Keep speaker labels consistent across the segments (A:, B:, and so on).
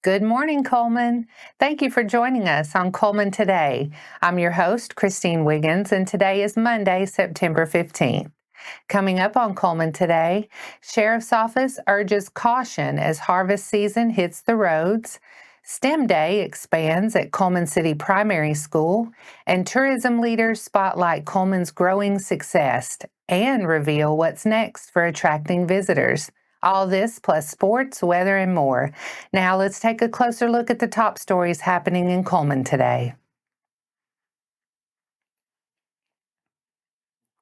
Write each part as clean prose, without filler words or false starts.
A: Good morning, Cullman. Thank you for joining us on Cullman Today. I'm your host, Christine Wiggins, and today is Monday, September 15th. Coming up on Cullman Today, Sheriff's Office urges caution as harvest season hits the roads. STEM Day expands at Cullman City Primary School, and tourism leaders spotlight Cullman's growing success and reveal what's next for attracting visitors. All this plus sports, weather, and more. Now let's take a closer look at the top stories happening in Cullman today.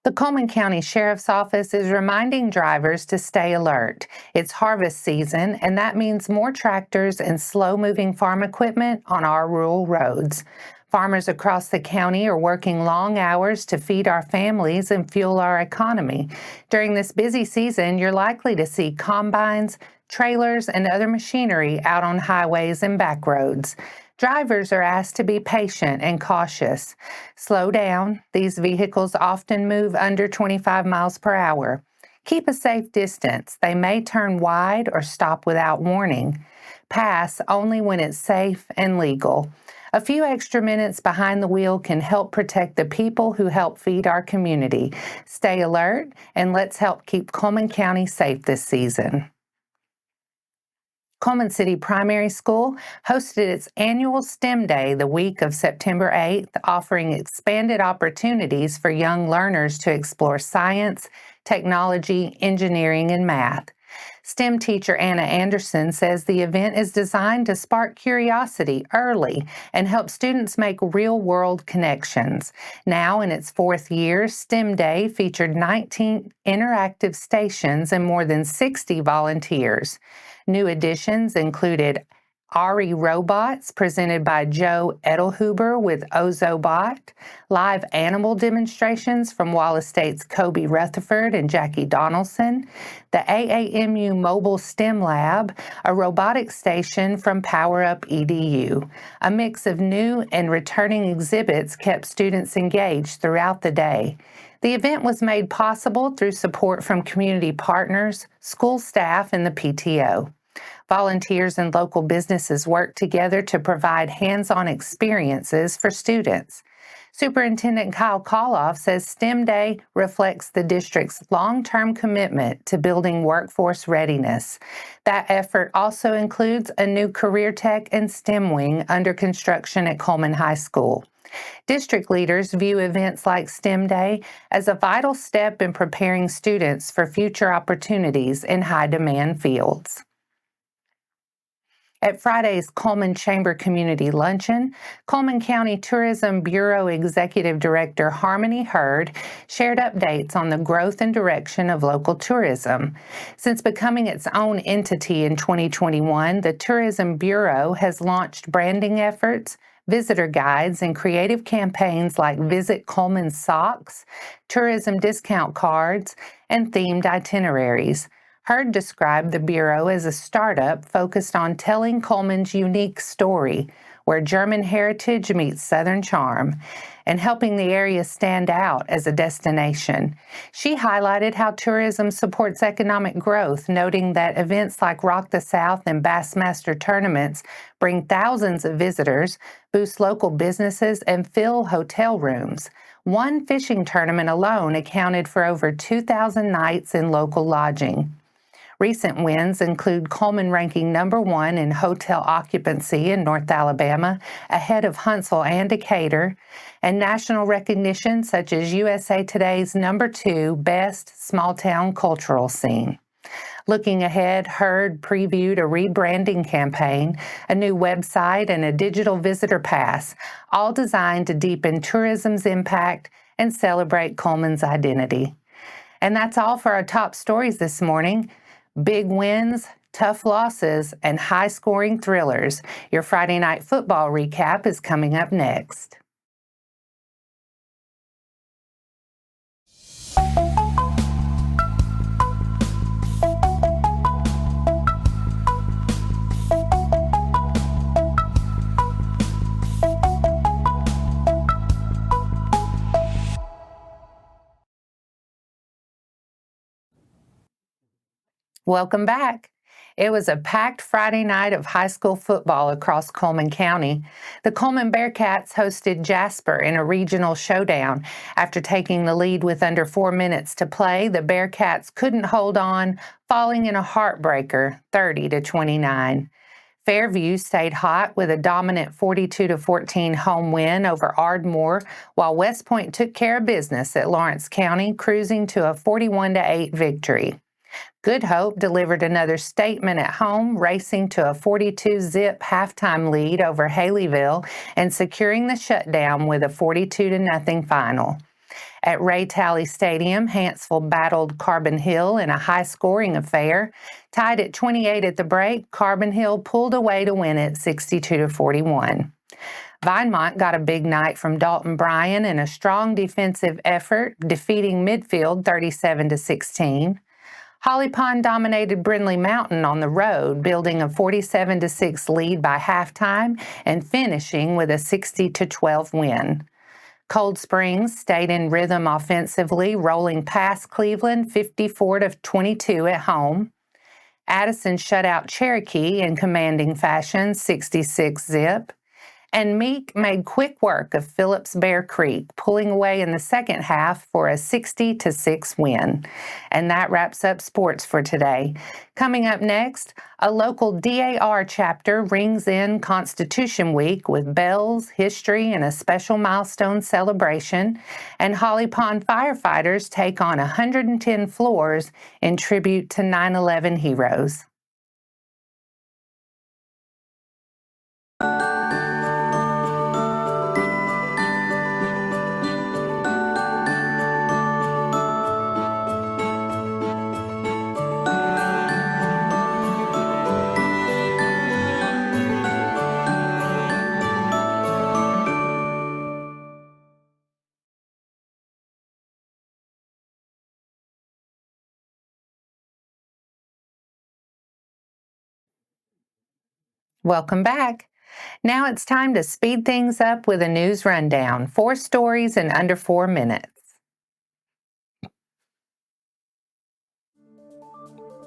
A: The Cullman County Sheriff's Office is reminding drivers to stay alert. It's harvest season, and that means more tractors and slow-moving farm equipment on our rural roads. Farmers across the county are working long hours to feed our families and fuel our economy. During this busy season, you're likely to see combines, trailers, and other machinery out on highways and back roads. Drivers are asked to be patient and cautious. Slow down. These vehicles often move under 25 miles per hour. Keep a safe distance. They may turn wide or stop without warning. Pass only when it's safe and legal. A few extra minutes behind the wheel can help protect the people who help feed our community. Stay alert, and let's help keep Cullman County safe this season. Cullman City Primary School hosted its annual STEM Day the week of September 8th, offering expanded opportunities for young learners to explore science, technology, engineering, and math. STEM teacher Anna Anderson says the event is designed to spark curiosity early and help students make real-world connections. Now, in its fourth year, STEM Day featured 19 interactive stations and more than 60 volunteers. New additions included Ari Robots, presented by Joe Edelhuber with Ozobot, live animal demonstrations from Wallace State's Kobe Rutherford and Jackie Donaldson, the AAMU Mobile STEM Lab, a robotics station from Power Up EDU. A mix of new and returning exhibits kept students engaged throughout the day. The event was made possible through support from community partners, school staff, and the PTO. Volunteers and local businesses work together to provide hands-on experiences for students. Superintendent Kyle Koloff says STEM Day reflects the district's long-term commitment to building workforce readiness. That effort also includes a new career tech and STEM wing under construction at Cullman High School. District leaders view events like STEM Day as a vital step in preparing students for future opportunities in high-demand fields. At Friday's Cullman Chamber Community Luncheon, Cullman County Tourism Bureau Executive Director Harmony Hurd shared updates on the growth and direction of local tourism. Since becoming its own entity in 2021, the Tourism Bureau has launched branding efforts, visitor guides, and creative campaigns like Visit Cullman Socks, tourism discount cards, and themed itineraries. Hurd described the Bureau as a startup focused on telling Cullman's unique story, where German heritage meets Southern charm, and helping the area stand out as a destination. She highlighted how tourism supports economic growth, noting that events like Rock the South and Bassmaster tournaments bring thousands of visitors, boost local businesses, and fill hotel rooms. One fishing tournament alone accounted for over 2,000 nights in local lodging. Recent wins include Cullman ranking number 1 in hotel occupancy in North Alabama, ahead of Hanceville and Decatur, and national recognition such as USA Today's number 2 Best Small Town Cultural Scene. Looking ahead, Hurd previewed a rebranding campaign, a new website, and a digital visitor pass, all designed to deepen tourism's impact and celebrate Cullman's identity. And that's all for our top stories this morning. Big wins, tough losses, and high-scoring thrillers. Your Friday night football recap is coming up next. Welcome back. It was a packed Friday night of high school football across Cullman County. The Cullman Bearcats hosted Jasper in a regional showdown. After taking the lead with under 4 minutes to play, the Bearcats couldn't hold on, falling in a heartbreaker, 30-29. Fairview stayed hot with a dominant 42-14 home win over Ardmore, while West Point took care of business at Lawrence County, cruising to a 41-8 victory. Good Hope delivered another statement at home, racing to a 42-zip halftime lead over Haleyville and securing the shutdown with a 42-0 final. At Ray Talley Stadium, Hanceville battled Carbon Hill in a high-scoring affair. Tied at 28 at the break, Carbon Hill pulled away to win it 62-41. Vinemont got a big night from Dalton Bryan in a strong defensive effort, defeating Midfield 37-16. Holly Pond dominated Brindley Mountain on the road, building a 47-6 lead by halftime and finishing with a 60-12 win. Cold Springs stayed in rhythm offensively, rolling past Cleveland 54-22 at home. Addison shut out Cherokee in commanding fashion, 66-zip. And Meek made quick work of Phillip's Bear Creek, pulling away in the second half for a 60-6 win. And that wraps up sports for today. Coming up next, a local DAR chapter rings in Constitution Week with bells, history, and a special milestone celebration. And Holly Pond firefighters take on 110 floors in tribute to 9/11 heroes. Welcome back. Now it's time to speed things up with a news rundown. 4 stories in under 4 minutes.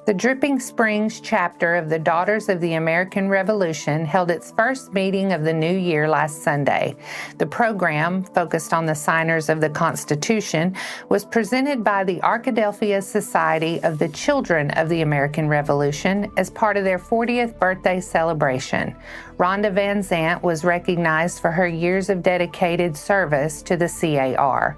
A: The Dripping Springs chapter of the Daughters of the American Revolution held its first meeting of the new year last Sunday. The program, focused on the signers of the Constitution, was presented by the Arkadelphia Society of the Children of the American Revolution as part of their 40th birthday celebration. Rhonda Van Zant was recognized for her years of dedicated service to the CAR.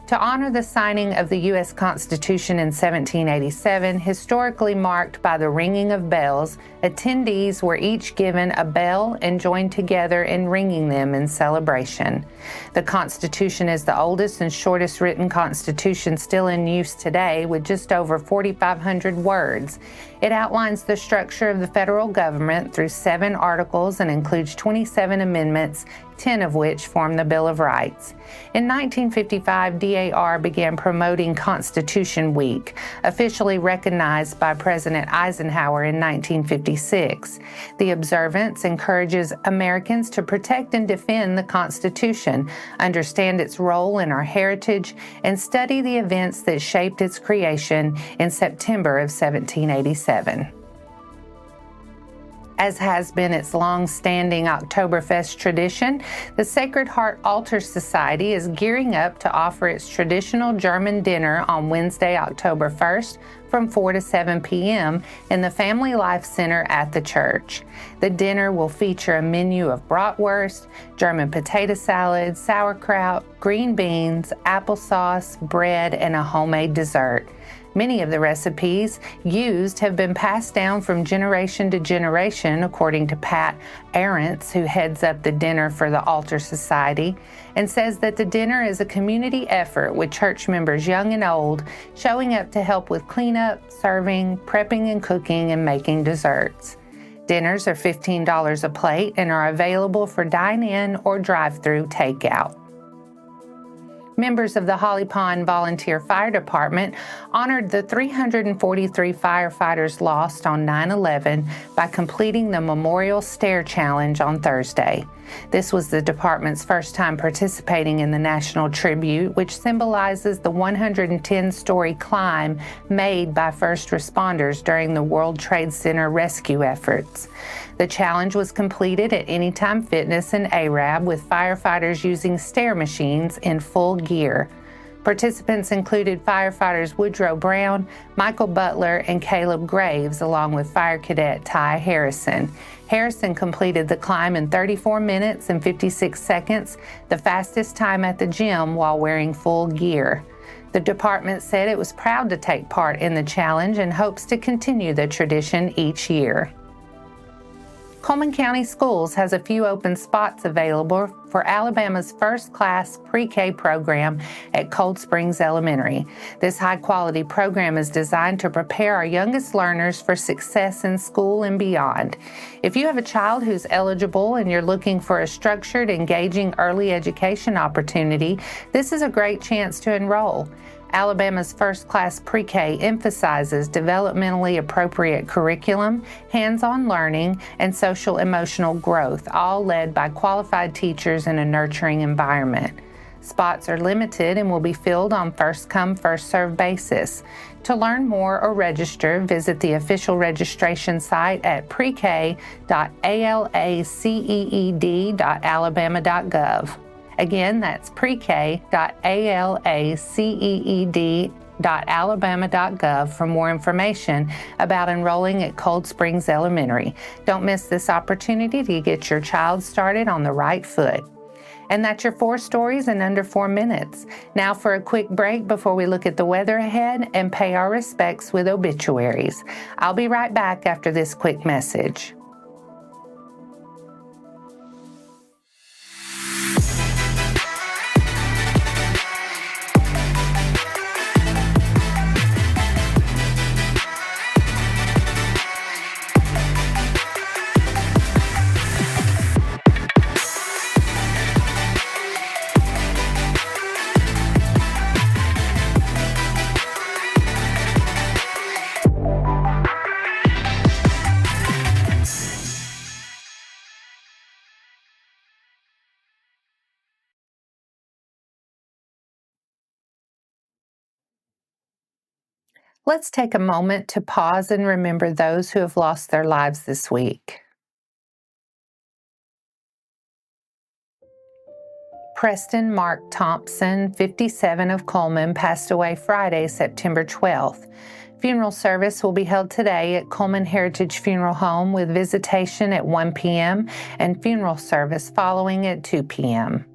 A: To honor the signing of the U.S. Constitution in 1787, historically marked by the ringing of bells, attendees were each given a bell and joined together in ringing them in celebration. The Constitution is the oldest and shortest written constitution still in use today, with just over 4,500 words. It outlines the structure of the federal government through 7 articles and includes 27 amendments, 10 of which form the Bill of Rights. In 1955, DAR began promoting Constitution Week, officially recognized by President Eisenhower in 1956. The observance encourages Americans to protect and defend the Constitution, understand its role in our heritage, and study the events that shaped its creation in September of 1787. As has been its long-standing Oktoberfest tradition, the Sacred Heart Altar Society is gearing up to offer its traditional German dinner on Wednesday, October 1st from 4 to 7 p.m. in the Family Life Center at the church. The dinner will feature a menu of bratwurst, German potato salad, sauerkraut, green beans, applesauce, bread, and a homemade dessert. Many of the recipes used have been passed down from generation to generation, according to Pat Arentz, who heads up the dinner for the Altar Society, and says that the dinner is a community effort with church members young and old showing up to help with cleanup, serving, prepping and cooking, and making desserts. Dinners are $15 a plate and are available for dine-in or drive-through takeout. Members of the Holly Pond Volunteer Fire Department honored the 343 firefighters lost on 9/11 by completing the Memorial Stair Challenge on Thursday. This was the department's first time participating in the National Tribute, which symbolizes the 110-story climb made by first responders during the World Trade Center rescue efforts. The challenge was completed at Anytime Fitness and Arab with firefighters using stair machines in full gear. Participants included firefighters Woodrow Brown, Michael Butler, and Caleb Graves, along with Fire Cadet Ty Harrison. Harrison completed the climb in 34 minutes and 56 seconds, the fastest time at the gym while wearing full gear. The department said it was proud to take part in the challenge and hopes to continue the tradition each year. Cullman County Schools has a few open spots available for Alabama's first-class pre-K program at Cold Springs Elementary. This high-quality program is designed to prepare our youngest learners for success in school and beyond. If you have a child who's eligible and you're looking for a structured, engaging early education opportunity, this is a great chance to enroll. Alabama's first-class pre-K emphasizes developmentally appropriate curriculum, hands-on learning, and social-emotional growth, all led by qualified teachers in a nurturing environment. Spots are limited and will be filled on first-come, first-served basis. To learn more or register, visit the official registration site at prek.alaceed.alabama.gov. Again, that's prek.alaceed.alabama.gov for more information about enrolling at Cold Springs Elementary. Don't miss this opportunity to get your child started on the right foot. And that's your 4 stories in under 4 minutes. Now for a quick break before we look at the weather ahead and pay our respects with obituaries. I'll be right back after this quick message. Let's take a moment to pause and remember those who have lost their lives this week. Preston Mark Thompson, 57 of Cullman, passed away Friday, September 12th. Funeral service will be held today at Cullman Heritage Funeral Home with visitation at 1 p.m. and funeral service following at 2 p.m.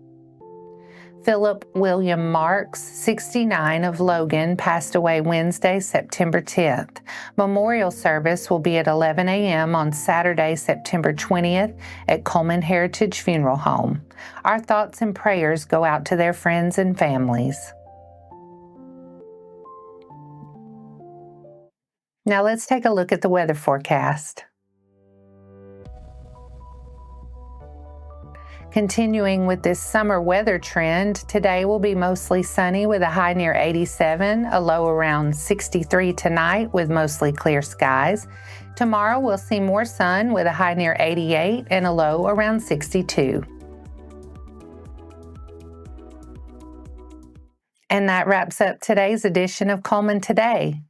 A: Phillip William Marks, 69 of Logan, passed away Wednesday, September 10th. Memorial service will be at 11 a.m. on Saturday, September 20th at Cullman Heritage Funeral Home. Our thoughts and prayers go out to their friends and families. Now let's take a look at the weather forecast. Continuing with this summer weather trend, today will be mostly sunny with a high near 87, a low around 63 tonight with mostly clear skies. Tomorrow we'll see more sun with a high near 88 and a low around 62. And that wraps up today's edition of Cullman Today.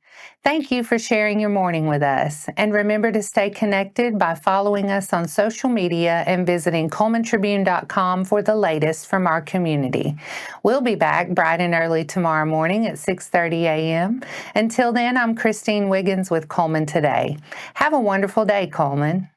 A: Thank you for sharing your morning with us. And remember to stay connected by following us on social media and visiting CullmanTribune.com for the latest from our community. We'll be back bright and early tomorrow morning at 6:30 a.m. Until then, I'm Christine Wiggins with Cullman Today. Have a wonderful day, Cullman.